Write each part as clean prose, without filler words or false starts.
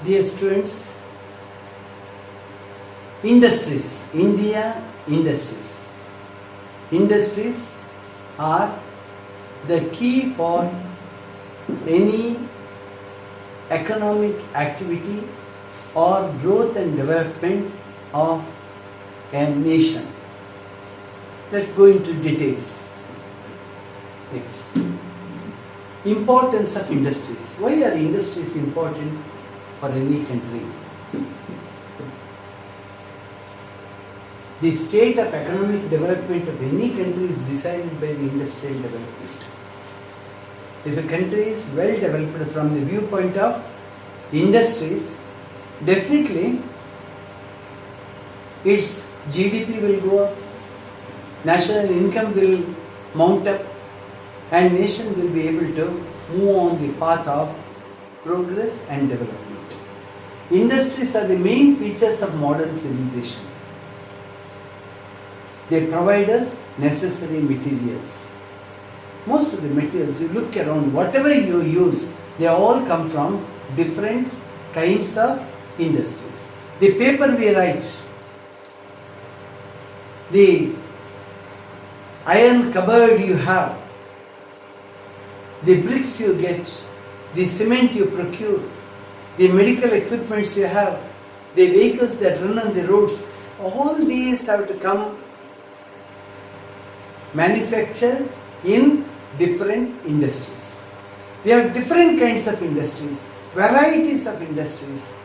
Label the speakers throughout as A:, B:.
A: Dear students, industries, India industries. Industries are the key for any economic activity or growth and development of a nation. Let's go into details. Next. Importance of industries. Why are industries important for any country? The state of economic development of any country is decided by the industrial development. If a country is well developed from the viewpoint of industries, definitely its GDP will go up, national income will mount up, and nation will be able to move on the path of progress and development. Industries are the main features of modern civilization. They provide us necessary materials. Most of the materials, you look around, whatever you use, they all come from different kinds of industries. The paper we write, the iron cupboard you have, the bricks you get, the cement you procure, the medical equipments you have, the vehicles that run on the roads, all these have to come manufactured in different industries. We have different kinds of industries, varieties of industries.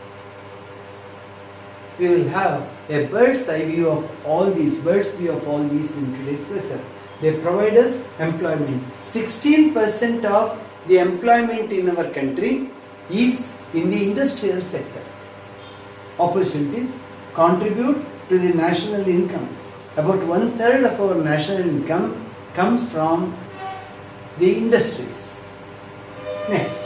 A: We will have a bird's eye view of all these, in today's lesson. They provide us employment. 16% of the employment in our country is in the industrial sector. Opportunities contribute to the national income. About 1/3 of our national income comes from the industries. Next,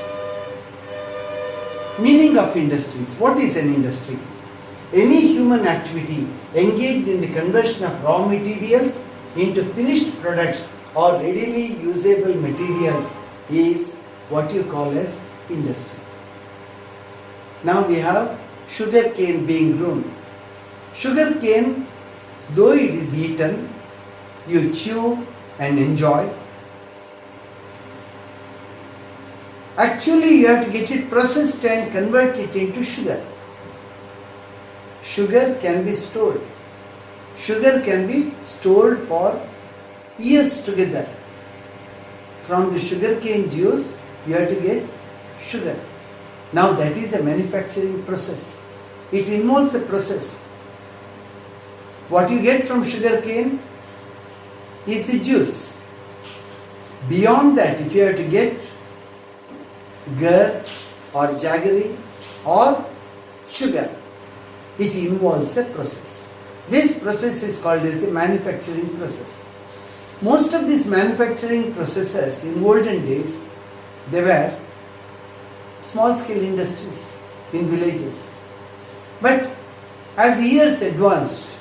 A: meaning of industries. What is an industry? Any human activity engaged in the conversion of raw materials into finished products or readily usable materials is what you call as industry. Now we have sugar cane being grown. Sugar cane, though it is eaten, you chew and enjoy. Actually, you have to get it processed and convert it into sugar. Sugar can be stored. Sugar can be stored for years together. From the sugarcane juice, you have to get sugar. Now that is a manufacturing process. It involves a process. What you get from sugarcane is the juice. Beyond that, if you have to get gur or jaggery or sugar, it involves a process. This process is called as the manufacturing process. Most of these manufacturing processes in olden days, they were small scale industries in villages. But as years advanced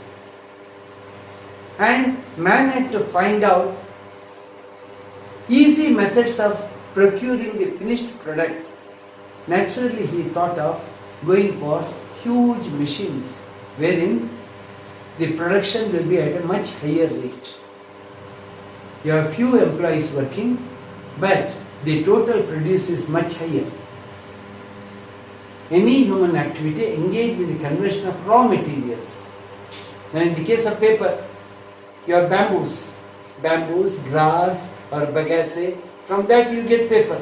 A: and man had to find out easy methods of procuring the finished product, naturally he thought of going for huge machines wherein the production will be at a much higher rate. You have few employees working, but the total produce is much higher. Any human activity engaged in the conversion of raw materials. Now in the case of paper, you have bamboos, grass or bagasse. From that you get paper.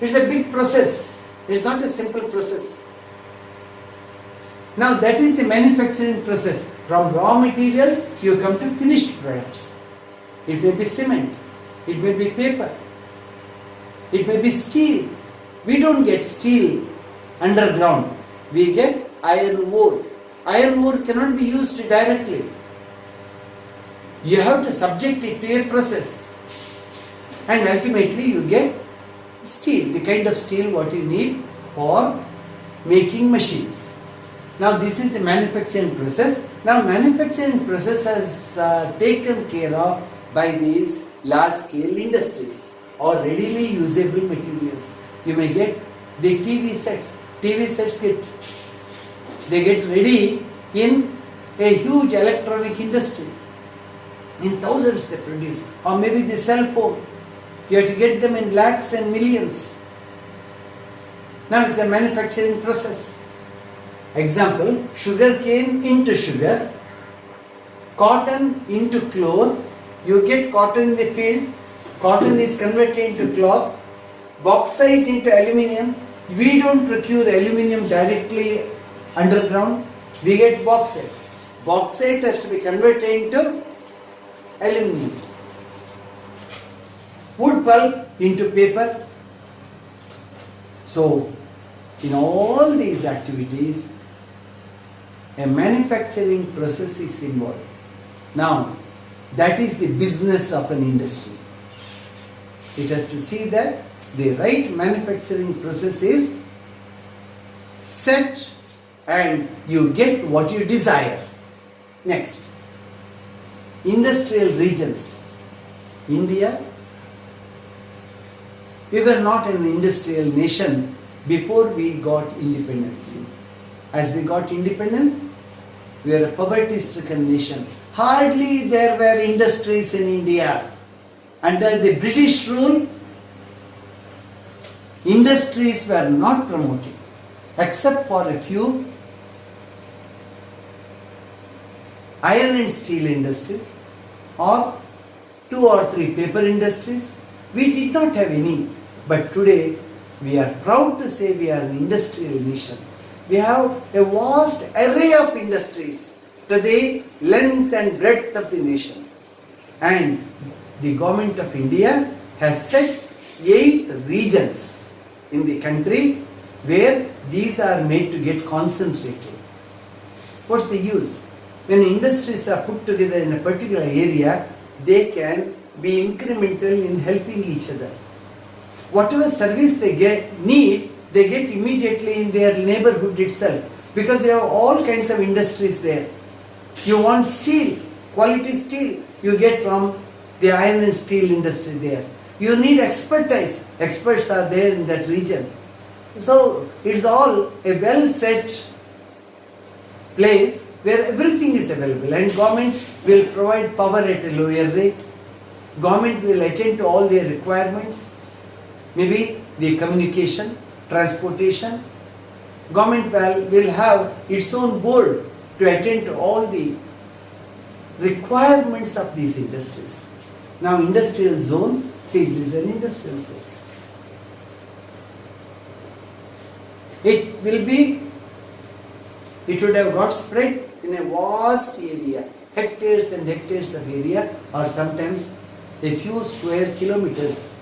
A: It's a big process. It's not a simple process. Now that is the manufacturing process. From raw materials you come to finished products. It may be cement, it may be paper, it may be steel. We don't get steel underground. We get iron ore. Iron ore cannot be used directly. You have to subject it to a process. And ultimately you get steel, the kind of steel what you need for making machines. Now this is the manufacturing process. Now manufacturing process has taken care of by these large scale industries or readily usable materials. You may get the TV sets. TV sets get ready in a huge electronic industry. In thousands they produce. Or maybe the cell phone. You have to get them in lakhs and millions. Now it's a manufacturing process. Example, sugar cane into sugar, cotton into cloth. You get cotton in the field, cotton is converted into cloth, bauxite into aluminium. We don't procure aluminium directly underground, we get bauxite. Bauxite has to be converted into aluminium. Wood pulp into paper. So, in all these activities, a manufacturing process is involved. Now, that is the business of an industry. It has to see that the right manufacturing process is set and you get what you desire. Next, industrial regions. India, we were not an industrial nation before we got independence. As we got independence, we were a poverty-stricken nation. Hardly there were industries in India. Under the British rule, industries were not promoted, except for a few iron and steel industries or 2 or 3 paper industries. We did not have any, but today we are proud to say we are an industrial nation. We have a vast array of industries to the length and breadth of the nation. And the government of India has set 8 regions in the country where these are made to get concentrated. What's the use? When industries are put together in a particular area, they can be incremental in helping each other. Whatever service they need, they get immediately in their neighborhood itself, because you have all kinds of industries there. You want steel, quality steel, you get from the iron and steel industry there. You need expertise, experts are there in that region. So it's all a well set place where everything is available, and government will provide power at a lower rate. Government will attend to all their requirements, maybe the communication, transportation. Government will have its own board to attend to all the requirements of these industries. Now industrial zones, see, this is an industrial zone. It would have got spread in a vast area, hectares and hectares of area, or sometimes a few square kilometers.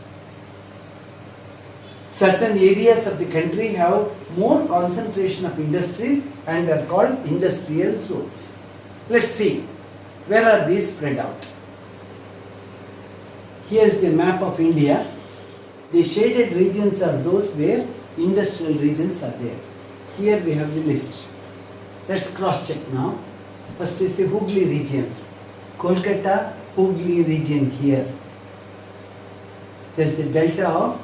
A: Certain areas of the country have more concentration of industries and are called industrial zones. Let's see, where are these spread out? Here is the map of India. The shaded regions are those where industrial regions are there. Here we have the list. Let's cross check now. First is the Hooghly region. Kolkata, Hooghly region here. There is the delta of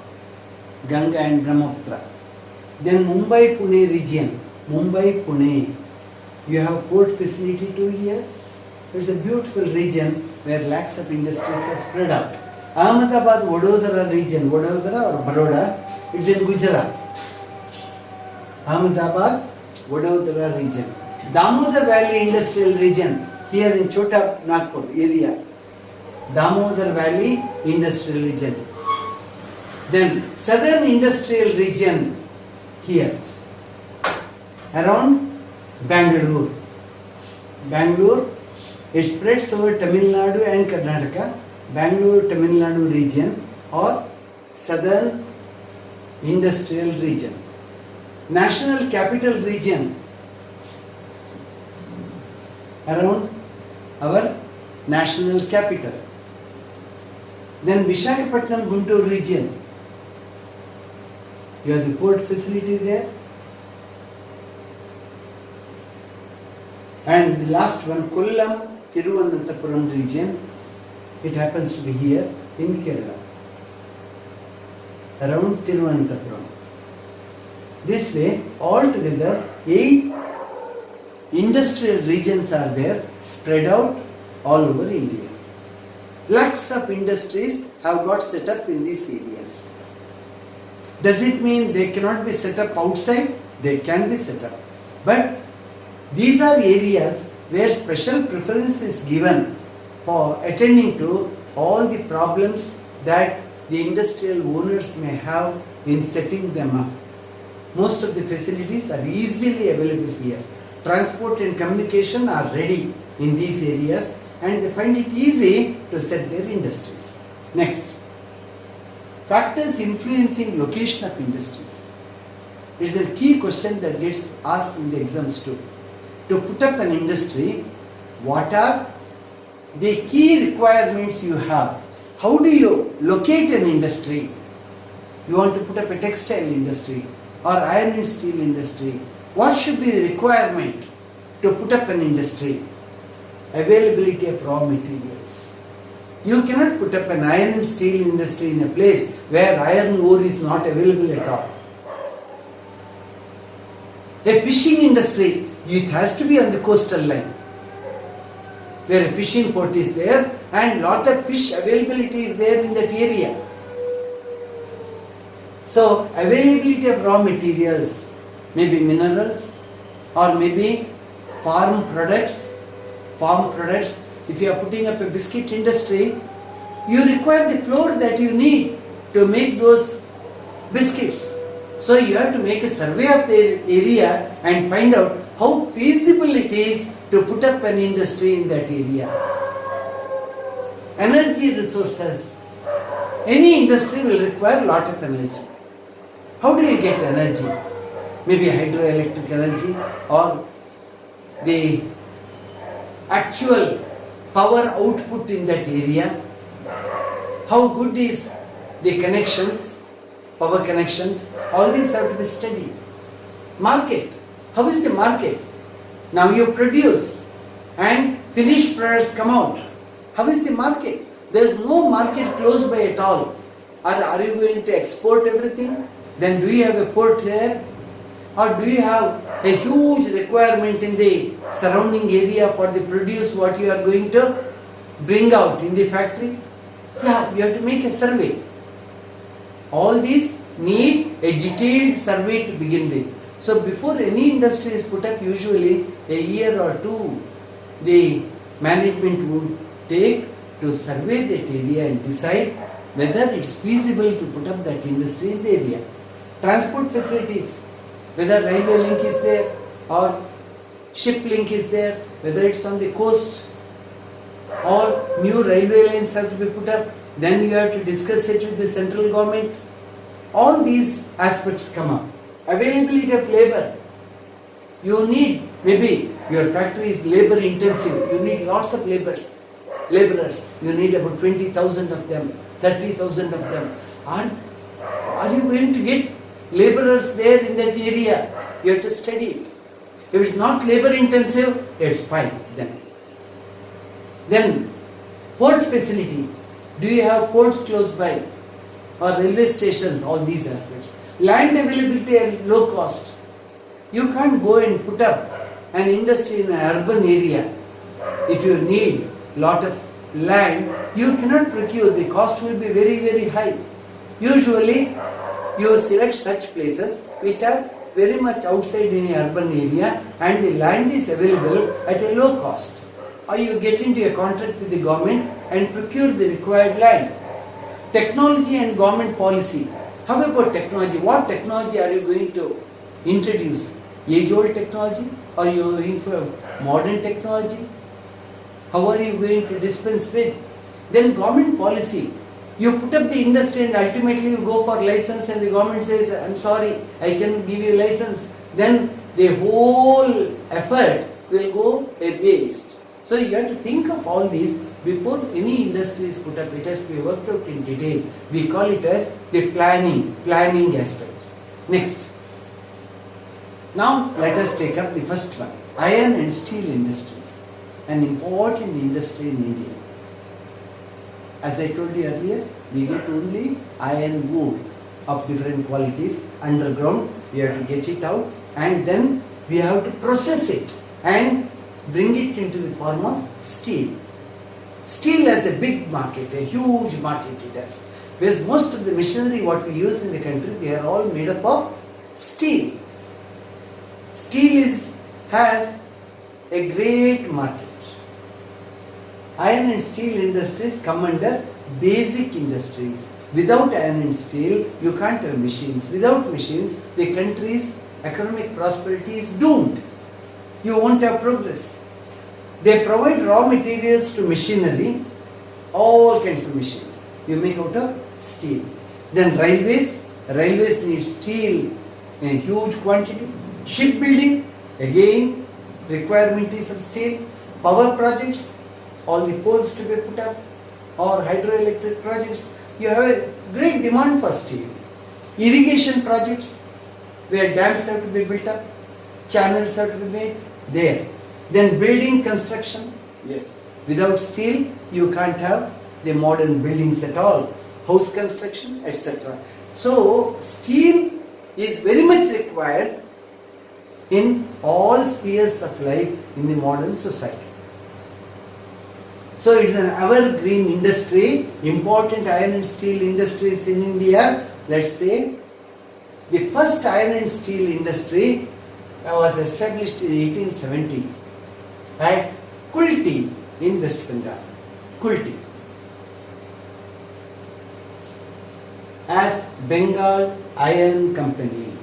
A: Ganga and Brahmaputra. Then Mumbai Pune region. Mumbai Pune. You have port facility too here. It's a beautiful region where lakhs of industries are spread out. Ahmedabad Vadodara region. Vadodara or Baroda. It's in Gujarat. Ahmedabad Vadodara region. Damodar Valley Industrial Region, here in Chota Nagpur area. Damodar Valley Industrial Region. Then Southern Industrial Region here, around Bangalore. Bangalore, it spreads over Tamil Nadu and Karnataka. Bangalore Tamil Nadu region or Southern Industrial Region. National Capital Region, around our national capital. Then Visakhapatnam Guntur region. You have the port facility there. And the last one, Kollam Thiruvananthapuram region. It happens to be here in Kerala, around Thiruvananthapuram. This way, altogether, 8 industrial regions are there spread out all over India. Lakhs of industries have got set up in these areas. Does it mean they cannot be set up outside? They can be set up. But these are areas where special preference is given for attending to all the problems that the industrial owners may have in setting them up. Most of the facilities are easily available here. Transport and communication are ready in these areas and they find it easy to set their industries. Next, factors influencing location of industries. It is a key question that gets asked in the exams too. To put up an industry, what are the key requirements you have? How do you locate an industry? You want to put up a textile industry or iron and steel industry. What should be the requirement to put up an industry? Availability of raw materials. You cannot put up an iron and steel industry in a place where iron ore is not available at all. A fishing industry, it has to be on the coastal line, where a fishing port is there and lot of fish availability is there in that area. So availability of raw materials, maybe minerals or maybe farm products. If you are putting up a biscuit industry, you require the flour that you need to make those biscuits. So you have to make a survey of the area and find out how feasible it is to put up an industry in that area. Energy resources. Any industry will require a lot of energy. How do you get energy? Maybe hydroelectric energy or the actual power output in that area. How good is the connections, power connections? All these have to be studied. Market. How is the market? Now you produce and finished products come out. How is the market? There is no market close by at all. Are you going to export everything? Then do you have a port there? Or do you have a huge requirement in the surrounding area for the produce what you are going to bring out in the factory? Yeah, you have to make a survey. All these need a detailed survey to begin with. So before any industry is put up, usually a year or two the management would take to survey that area and decide whether it's feasible to put up that industry in the area. Transport facilities, whether railway link is there or ship link is there, whether it's on the coast or new railway lines have to be put up, then you have to discuss it with the central government. All these aspects come up. Availability of labor. You need, maybe your factory is labor intensive, you need lots of laborers. You need about 20,000 of them, 30,000 of them. Are you going to get laborers there in that area? You have to study it. If it's not labor intensive, it's fine then. Then port facility. Do you have ports close by? Or railway stations? All these aspects. Land availability at low cost. You can't go and put up an industry in an urban area. If you need lot of land, you cannot procure. The cost will be very, very high. Usually, you select such places which are very much outside in an urban area and the land is available at a low cost. Or you get into a contract with the government and procure the required land. Technology and government policy. How about technology? What technology are you going to introduce? Age-old technology? Or you are going for modern technology? How are you going to dispense with? Then government policy. You put up the industry and ultimately you go for license and the government says, I'm sorry, I can give you a license. Then the whole effort will go a waste. So you have to think of all these before any industry is put up. It has to be worked out in detail. We call it as the planning aspect. Next. Now let us take up the first one. Iron and steel industries. An important industry in India. As I told you earlier, we get only iron ore of different qualities underground we have to get it out, and then we have to process it and bring it into the form of steel. Steel has a big market, a huge market it has. Because most of the machinery what we use in the country, they are all made up of steel. Steel has a great market. Iron and steel industries come under basic industries. Without iron and steel, you can't have machines. Without machines, the country's economic prosperity is doomed. You won't have progress. They provide raw materials to machinery, all kinds of machines. You make out of steel. Then railways need steel in a huge quantity. Shipbuilding, again, requirement is of steel. Power projects, all the poles to be put up, or hydroelectric projects, you have a great demand for steel. Irrigation projects, where dams have to be built up, channels have to be made, there. Then building construction, yes. Without steel, you can't have the modern buildings at all. House construction, etc. So, steel is very much required in all spheres of life in the modern society. So, it is an evergreen industry, important iron and steel industries in India. Let's say, the first iron and steel industry was established in 1870 at Kulti in West Bengal. Kulti. As Bengal Iron Company.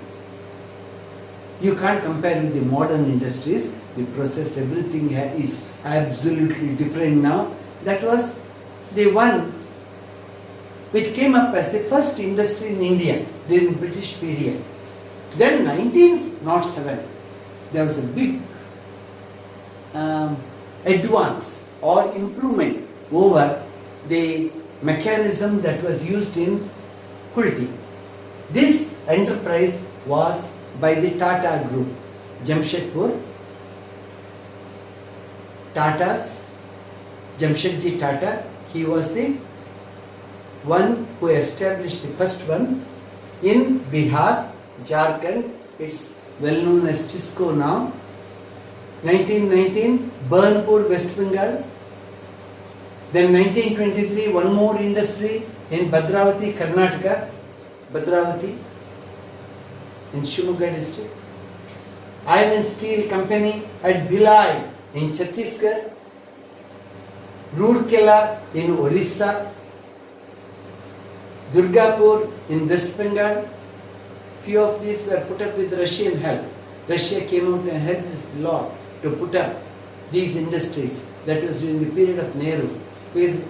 A: You can't compare with the modern industries. The process, everything is absolutely different now. That was the one which came up as the first industry in India during the British period. Then 1907, there was a big advance or improvement over the mechanism that was used in Kulti. This enterprise was by the Tata Group, Jamshedpur. Tatas, Jamshedji Tata, he was the one who established the first one in Bihar, Jharkhand. It's well known as TISCO now. 1919, Burnpur, West Bengal. Then 1923, one more industry in Bhadravati, Karnataka. Bhadravati in Shimoga district. Iron and Steel Company at Bhilai in Chhattisgarh. Rourkela in Orissa. Durgapur in West Bengal. Few of these were put up with Russian help. Russia came out and helped this lot to put up these industries. That was during the period of Nehru. Because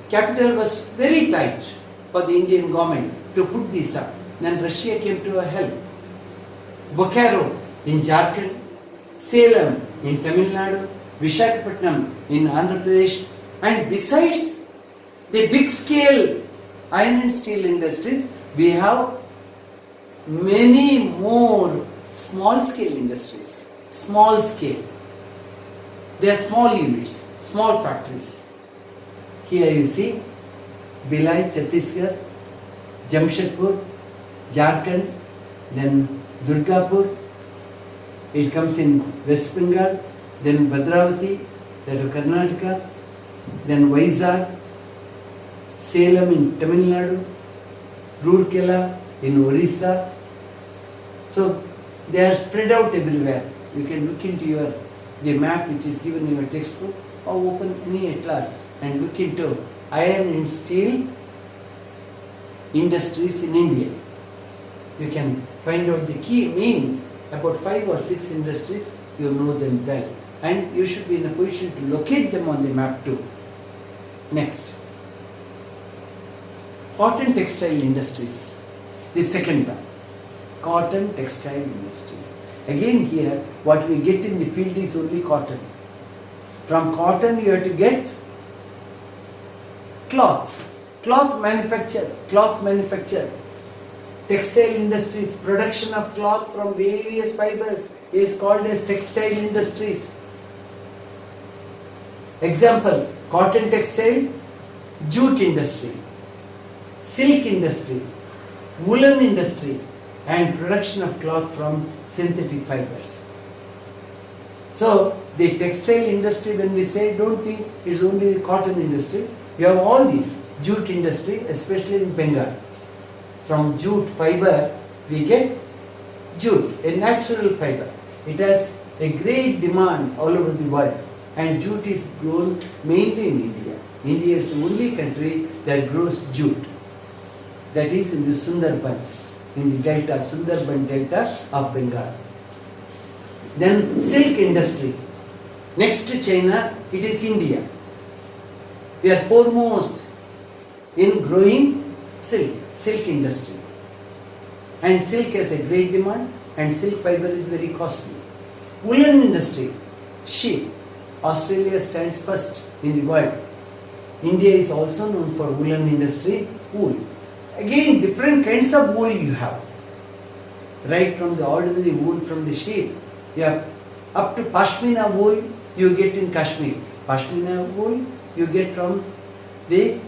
A: capital was very tight for the Indian government to put these up. Then Russia came to our help. Bokaro in Jharkhand, Salem in Tamil Nadu, Visakhapatnam in Andhra Pradesh, and besides the big scale iron and steel industries, we have many more small scale industries. Small scale. They are small units, small factories. Here you see Bhilai, Chhattisgarh, Jamshedpur, Jharkhand, then Durgapur, it comes in West Bengal, then Bhadravati, that is Karnataka, then Vizag, Salem in Tamil Nadu, Rourkela in Orissa. So they are spread out everywhere. You can look into the map which is given in your textbook, or open any atlas and look into iron and steel industries in India. You can find out the key main, about 5 or 6 industries, you know them well. And you should be in a position to locate them on the map too. Next. Cotton textile industries. The second one. Cotton textile industries. Again here, what we get in the field is only cotton. From cotton you have to get cloth. Cloth manufacture. Textile industries, production of cloth from various fibers is called as textile industries. Example, cotton textile, jute industry, silk industry, woolen industry, and production of cloth from synthetic fibers. So the textile industry, when we say, don't think it's only the cotton industry. You have all these, jute industry, especially in Bengal. From jute fiber we get jute, a natural fiber. It has a great demand all over the world, and jute is grown mainly in India. India is the only country that grows jute. That is in the Sundarbans, in the delta, Sundarban delta of Bengal. Then silk industry. Next to China, it is India. We are foremost in growing silk industry. And silk has a great demand, and silk fiber is very costly. Woolen industry, sheep. Australia stands first in the world. India is also known for woolen industry, wool. Again, different kinds of wool you have. Right from the ordinary wool from the sheep, you have up to Pashmina wool you get in Kashmir. Pashmina wool you get from the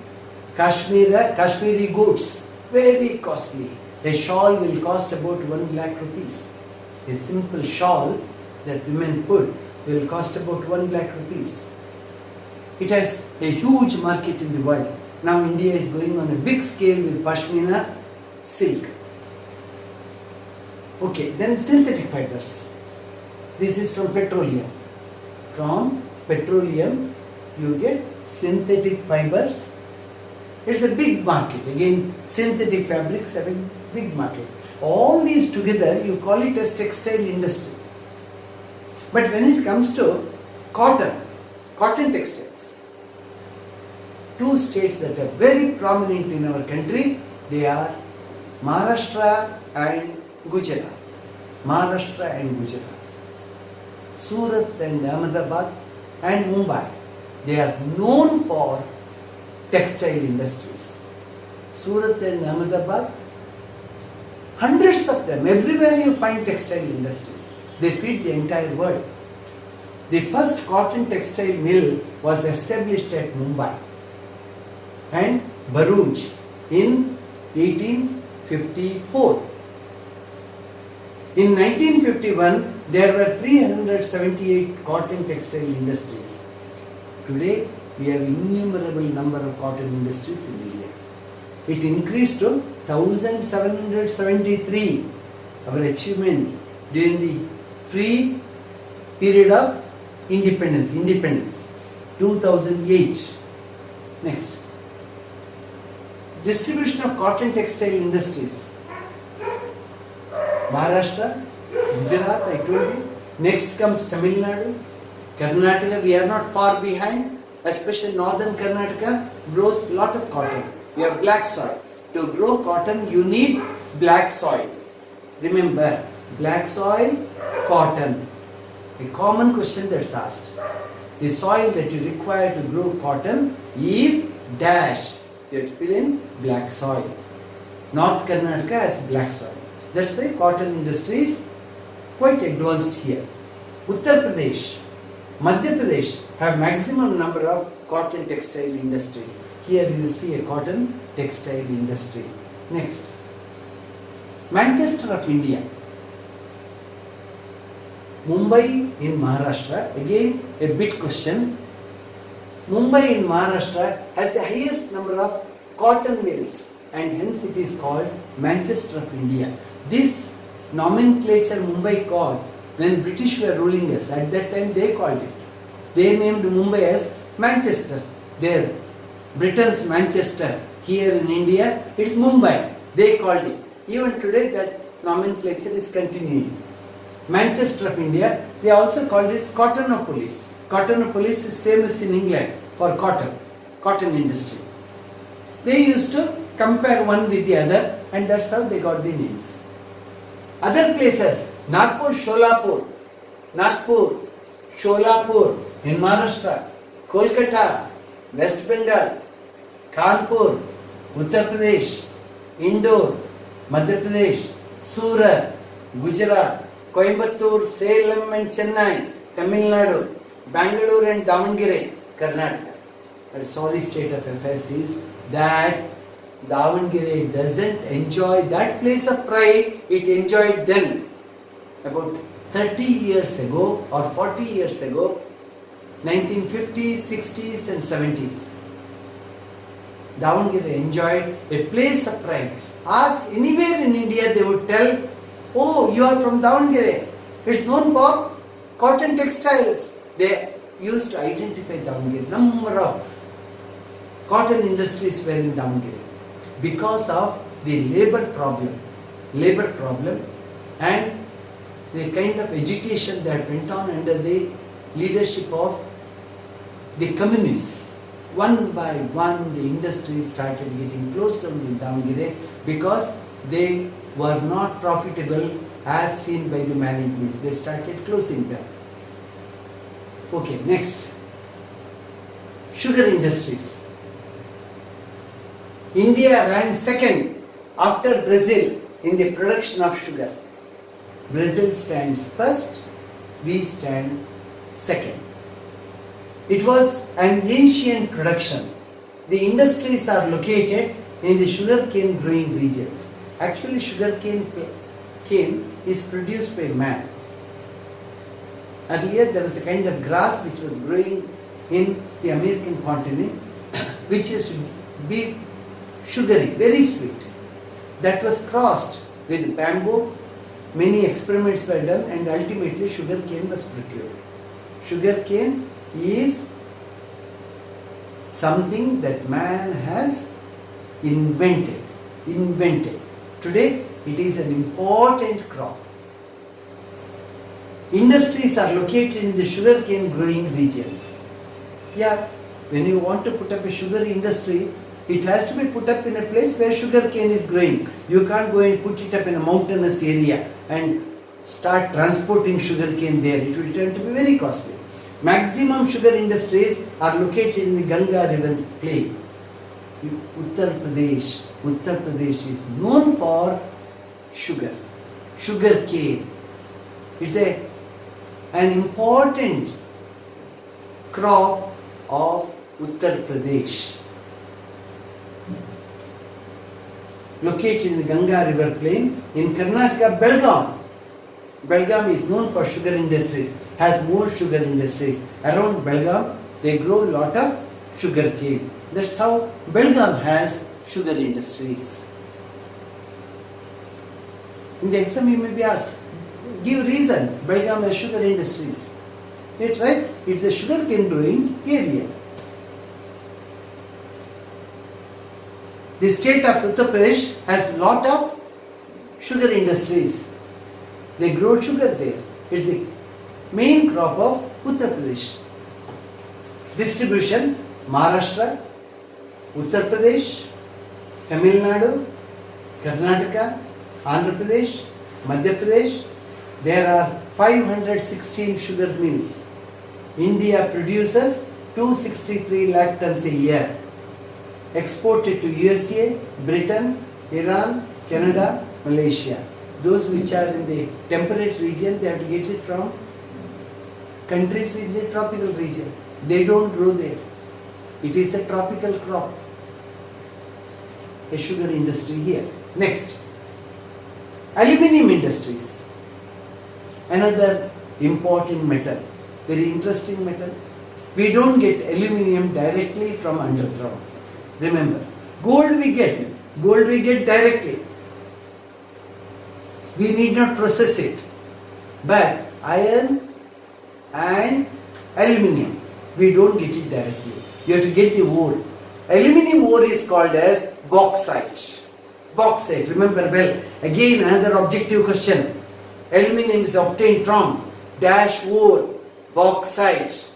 A: Kashmiri goats. Very costly. A shawl will cost about 1 lakh rupees. A simple shawl that women put will cost about 1 lakh rupees. It has a huge market in the world. Now India is going on a big scale with Pashmina silk. Okay, then synthetic fibers. This is from petroleum. From petroleum you get synthetic fibers. It's a big market. Again, synthetic fabrics have a big market. All these together you call it as textile industry. But when it comes to cotton textiles, two states that are very prominent in our country, they are Maharashtra and Gujarat. Maharashtra and Gujarat. Surat and Ahmedabad and Mumbai, they are known for textile industries. Surat and Ahmedabad, hundreds of them, everywhere you find textile industries. They feed the entire world. The first cotton textile mill was established at Mumbai and Bharuch in 1854. In 1951, there were 378 cotton textile industries. Today, we have innumerable number of cotton industries in India. It increased to 1,773, our achievement during the free period of independence, 2008. Next. Distribution of cotton textile industries. Maharashtra, Gujarat, I told you. Next comes Tamil Nadu. Karnataka, we are not far behind. Especially northern Karnataka grows a lot of cotton. We have black soil. To grow cotton, you need black soil. Remember, black soil, cotton. A common question that's asked. The soil that you require to grow cotton is dash. You have to fill in black soil. North Karnataka has black soil. That's why cotton industry is quite advanced here. Uttar Pradesh, Madhya Pradesh have maximum number of cotton textile industries. Here you see a cotton textile industry. Next. Manchester of India. Mumbai in Maharashtra, again a big question. Mumbai in Maharashtra has the highest number of cotton mills and hence it is called Manchester of India. This nomenclature Mumbai called when British were ruling us. At that time they called it. They named Mumbai as Manchester. There, Britain's Manchester. Here in India, it is Mumbai. They called it. Even today that nomenclature is continuing. Manchester of India, they also called it Cottonopolis. Cottonopolis is famous in England for cotton industry. They used to compare one with the other and that's how they got the names. Other places, Nagpur, Sholapur in Maharashtra, Kolkata, West Bengal, Kanpur, Uttar Pradesh, Indore, Madhya Pradesh, Surat, Gujarat, Coimbatore, Salem and Chennai, Tamil Nadu, Bangalore and Davangere, Karnataka. But sorry state of affairs is that Davangere doesn't enjoy that place of pride it enjoyed then. About 30 years ago or 40 years ago, 1950s, 60s and 70s. Davangere enjoyed a place of pride. Ask anywhere in India, they would tell, oh, you are from Davangere. It's known for cotton textiles. They used to identify Davangere. Number of cotton industries were in Davangere because of the labor problem and the kind of agitation that went on under the leadership of the communists. One by one, the industries started getting closed down in Davangere because they were not profitable as seen by the managements. They started closing them. Okay, next. Sugar industries. India ranks second after Brazil in the production of sugar. Brazil stands first, we stand second. It was an ancient production. The industries are located in the sugarcane growing regions. Actually, sugarcane is produced by man. Earlier there was a kind of grass which was growing in the American continent which used to be sugary, very sweet. That was crossed with bamboo. Many experiments were done and ultimately sugarcane was procured. Sugarcane is something that man has invented. Today it is an important crop. Industries are located in the sugarcane growing regions. Yeah, when you want to put up a sugar industry, it has to be put up in a place where sugarcane is growing. You can't go and put it up in a mountainous area and start transporting sugarcane there. It will turn to be very costly. Maximum sugar industries are located in the Ganga river plain. Uttar Pradesh is known for sugar cane. It's an important crop of Uttar Pradesh. Located in the Ganga river plain. In Karnataka, Belgaum is known for sugar industries, has more sugar industries. Around Belgaum, they grow a lot of sugar cane. That's how Belgaum has sugar industries. In the exam you may be asked, give reason, Belgaum has sugar industries. Right? It's a sugar cane growing area. The state of Uttar Pradesh has lot of sugar industries. They grow sugar there. It's the main crop of Uttar Pradesh. Distribution: Maharashtra, Uttar Pradesh, Tamil Nadu, Karnataka, Andhra Pradesh, Madhya Pradesh. There are 516 sugar mills. India produces 263 lakh tons a year. Exported to USA, Britain, Iran, Canada, Malaysia. Those which are in the temperate region, they have to get it from countries with the tropical region. They don't grow there. It is a tropical crop. A sugar industry here. Next, aluminium industries. Another important metal, very interesting metal. We don't get aluminium directly from underground. Remember, gold we get directly. We need not process it. But iron and aluminium, we don't get it directly. You have to get the ore. Aluminium ore is called as bauxite. Bauxite, remember well. Again another objective question. Aluminium is obtained from dash ore, bauxite.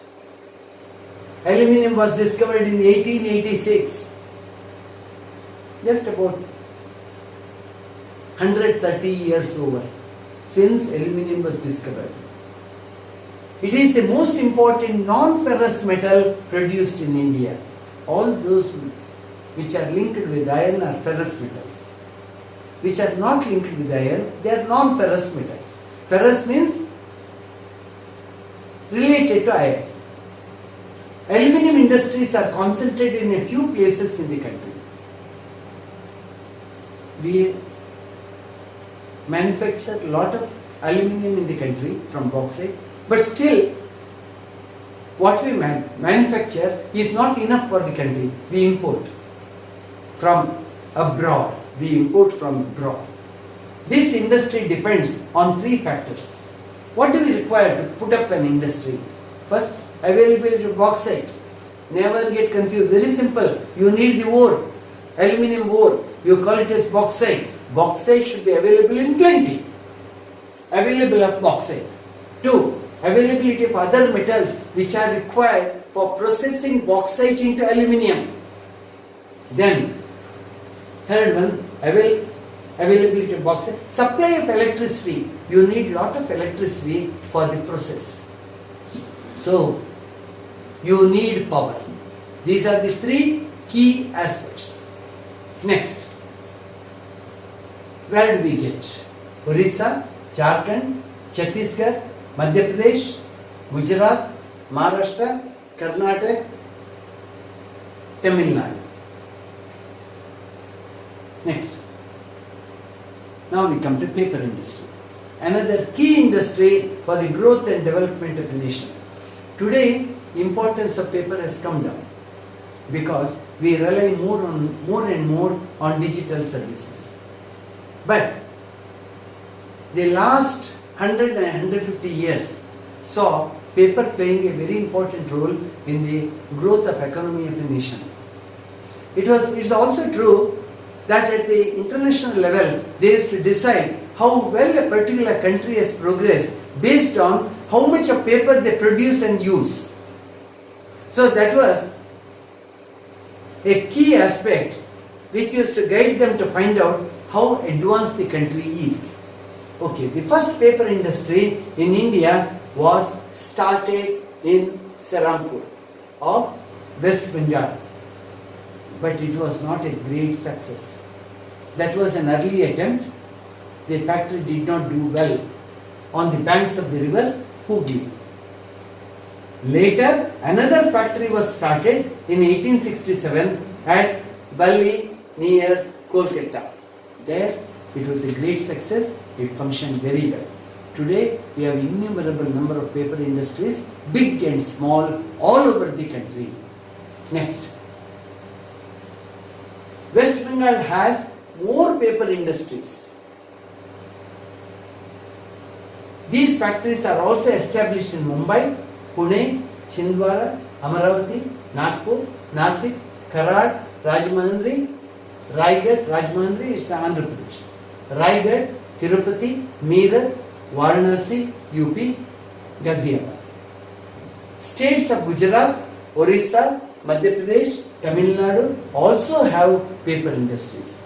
A: Aluminium was discovered in 1886. Just about 130 years over since aluminium was discovered. It is the most important non-ferrous metal produced in India. All those which are linked with iron are ferrous metals. Which are not linked with iron, they are non-ferrous metals. Ferrous means related to iron. Aluminium industries are concentrated in a few places in the country. we manufacture a lot of aluminium in the country from bauxite, but still what we manufacture is not enough for the country. We import from abroad. This industry depends on three factors. What do we require to put up an industry? First, availability of bauxite. Never get confused. Very simple. You need the ore, aluminium ore. You call it as bauxite. Bauxite should be available in plenty. Available of bauxite. Two, availability of other metals which are required for processing bauxite into aluminium. Then, third one, availability of bauxite. Supply of electricity. You need lot of electricity for the process. So, you need power. These are the three key aspects. Next, where do we get? Orissa, Jharkhand, Chhattisgarh, Madhya Pradesh, Gujarat, Maharashtra, Karnataka, Tamil Nadu. Next. Now we come to paper industry. Another key industry for the growth and development of a nation. Today, importance of paper has come down because we rely more and more on digital services. But the last 100 and 150 years saw paper playing a very important role in the growth of economy of a nation. It's also true that at the international level they used to decide how well a particular country has progressed based on how much of paper they produce and use. So that was a key aspect which used to guide them to find out how advanced the country is. Okay, the first paper industry in India was started in Serampur of West Bengal, but it was not a great success. That was an early attempt. The factory did not do well on the banks of the river Hooghly. Later, another factory was started in 1867 at Balli near Kolkata. There, it was a great success. It functioned very well. Today, we have innumerable number of paper industries, big and small, all over the country. Next. West Bengal has more paper industries. These factories are also established in Mumbai, Pune, Chhindwara, Amaravati, Nagpur, Nasik, Karad, Rajahmundry, Raigad. Rajahmundry is the Andhra Pradesh. Raigad, Tirupati, Meerut, Varanasi, UP, Ghaziabad. States of Gujarat, Orissa, Madhya Pradesh, Tamil Nadu also have paper industries.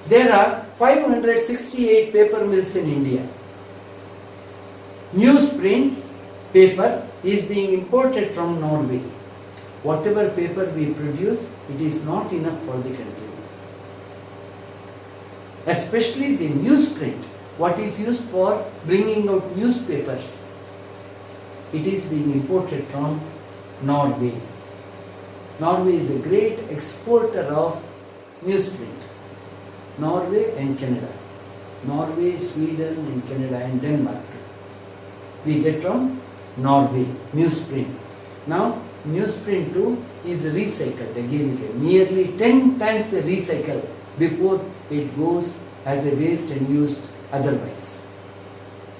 A: There are 568 paper mills in India. Newsprint paper is being imported from Norway. Whatever paper we produce, it is not enough for the country. Especially the newsprint, what is used for bringing out newspapers, it is being imported from Norway. Norway is a great exporter of newsprint. Norway and Canada. Norway, Sweden and Canada and Denmark too. We get from Norway, newsprint. Now, newsprint too is recycled again. Nearly 10 times the recycle before it goes as a waste and used otherwise.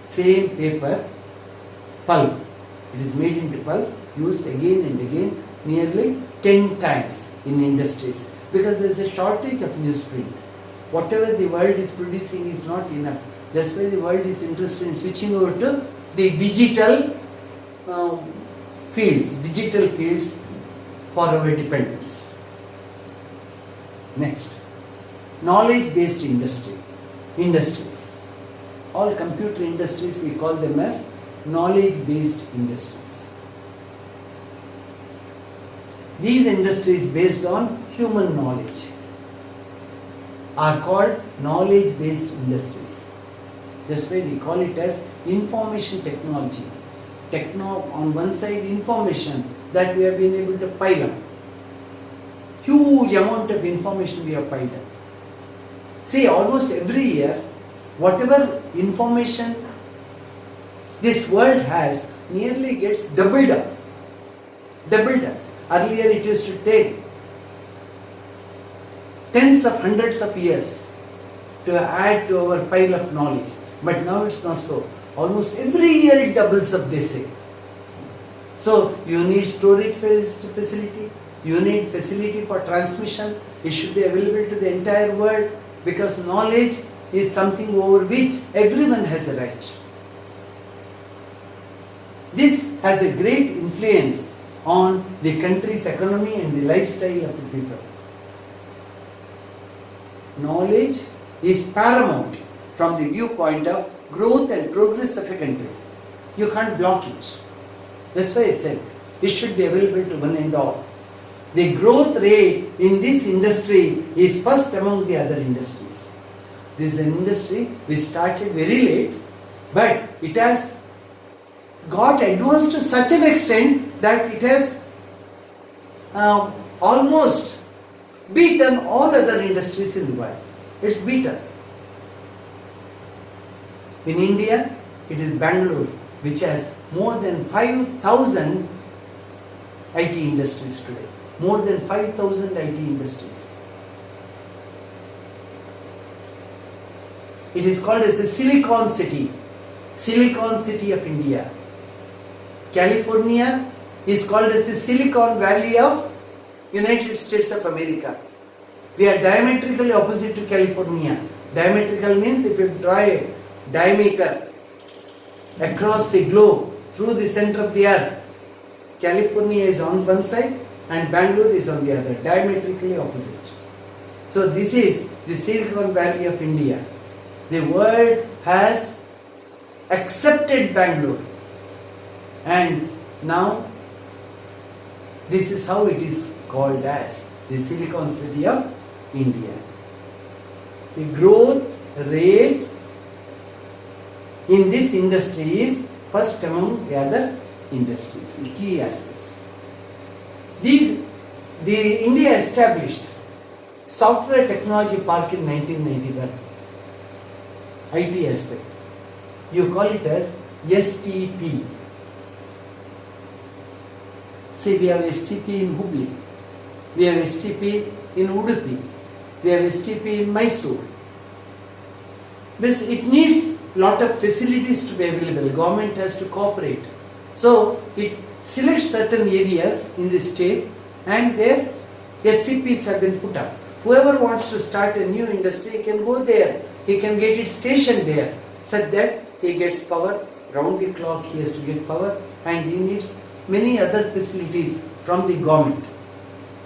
A: Same paper, pulp. It is made into pulp, used again and again, nearly 10 times in industries, because there is a shortage of newsprint. Whatever the world is producing is not enough. That's why the world is interested in switching over to the digital fields for our dependence. Next, knowledge-based industries. All computer industries, we call them as knowledge-based industries. These industries based on human knowledge are called knowledge-based industries. That's why we call it as information technology. On one side, information that we have been able to pile up. huge amount of information we have piled up. See, almost every year, whatever information this world has nearly gets doubled up. Doubled up. Earlier it used to take tens of hundreds of years to add to our pile of knowledge. But now it's not so. Almost every year it doubles up, they say. So you need storage facility, you need facility for transmission. It should be available to the entire world, because knowledge is something over which everyone has a right. This has a great influence on the country's economy and the lifestyle of the people. Knowledge is paramount from the viewpoint of growth and progress of a country. You can't block it. That's why I said it should be available to one and all. The growth rate in this industry is first among the other industries. This is an industry which started very late, but it has got advanced to such an extent that it has almost beaten all other industries in the world. It's beaten. In India, it is Bangalore, which has more than 5,000 IT industries today. More than 5,000 IT industries. It is called as the Silicon City. Silicon City of India. California is called as the Silicon Valley of United States of America. We are diametrically opposite to California. Diametrical means if you draw a diameter across the globe through the center of the earth, California is on one side and Bangalore is on the other, diametrically opposite. So this is the Silicon Valley of India. The world has accepted Bangalore, and now this is how it is called as the Silicon City of India. The growth rate in this industry is first among the other industries, the key aspect. The India established Software Technology Park in 1991. IT aspect. You call it as STP. Say we have STP in Hubli, we have STP in Udupi, we have STP in Mysore. This, it needs lot of facilities to be available. Government has to cooperate. So it selects certain areas in the state and their STPs have been put up. Whoever wants to start a new industry can go there. He can get it stationed there such that he gets power. Round the clock he has to get power, and he needs many other facilities from the government.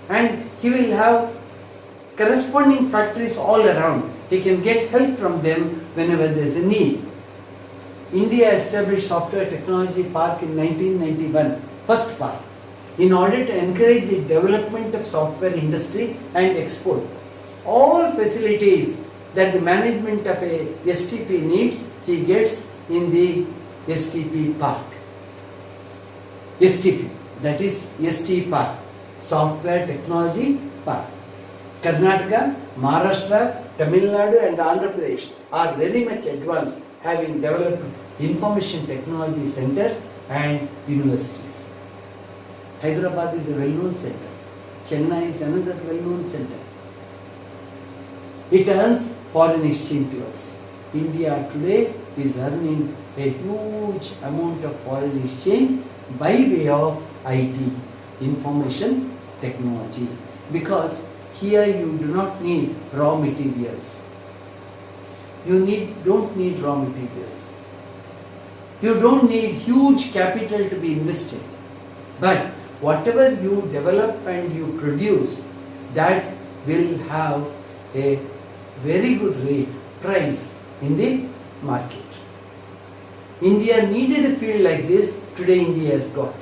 A: And he will have corresponding factories all around. He can get help from them whenever there is a need. India established Software Technology Park in 1991, first park, in order to encourage the development of software industry and export. All facilities that the management of a STP needs, he gets in the STP park. STP, that is ST Park, Software Technology Park. Karnataka, Maharashtra, Tamil Nadu and Andhra Pradesh are very much advanced, having developed information technology centers and universities. Hyderabad is a well-known center. Chennai is another well-known center. It earns foreign exchange to us. India today is earning a huge amount of foreign exchange by way of IT, information technology, because here you do not need raw materials. You don't need raw materials. You don't need huge capital to be invested. But whatever you develop and you produce, that will have a very good rate, price in the market. India needed a field like this, today India has got.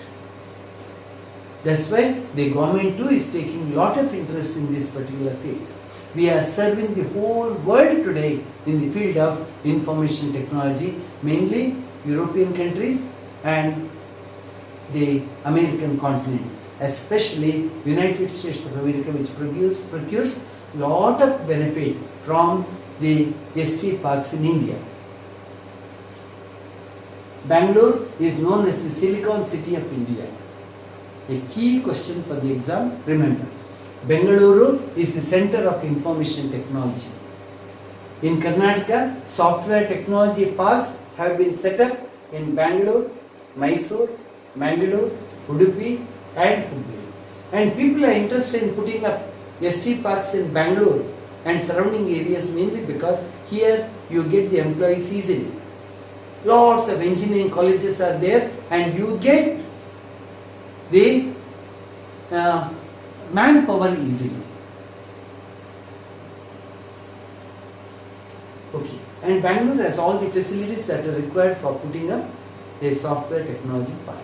A: That's why the government too is taking lot of interest in this particular field. We are serving the whole world today in the field of information technology, mainly European countries and the American continent. especially United States of America, which procures lot of benefit from the ST parks in India. Bangalore is known as the Silicon City of India. A key question for the exam, remember, Bengaluru is the center of information technology. In Karnataka, software technology parks have been set up in Bangalore, Mysore, Mangalore, Udupi and Hubli. And people are interested in putting up ST parks in Bangalore and surrounding areas mainly because here you get the employees easily. Lots of engineering colleges are there and you get the manpower easily. Okay, and Bangalore has all the facilities that are required for putting up a software technology park.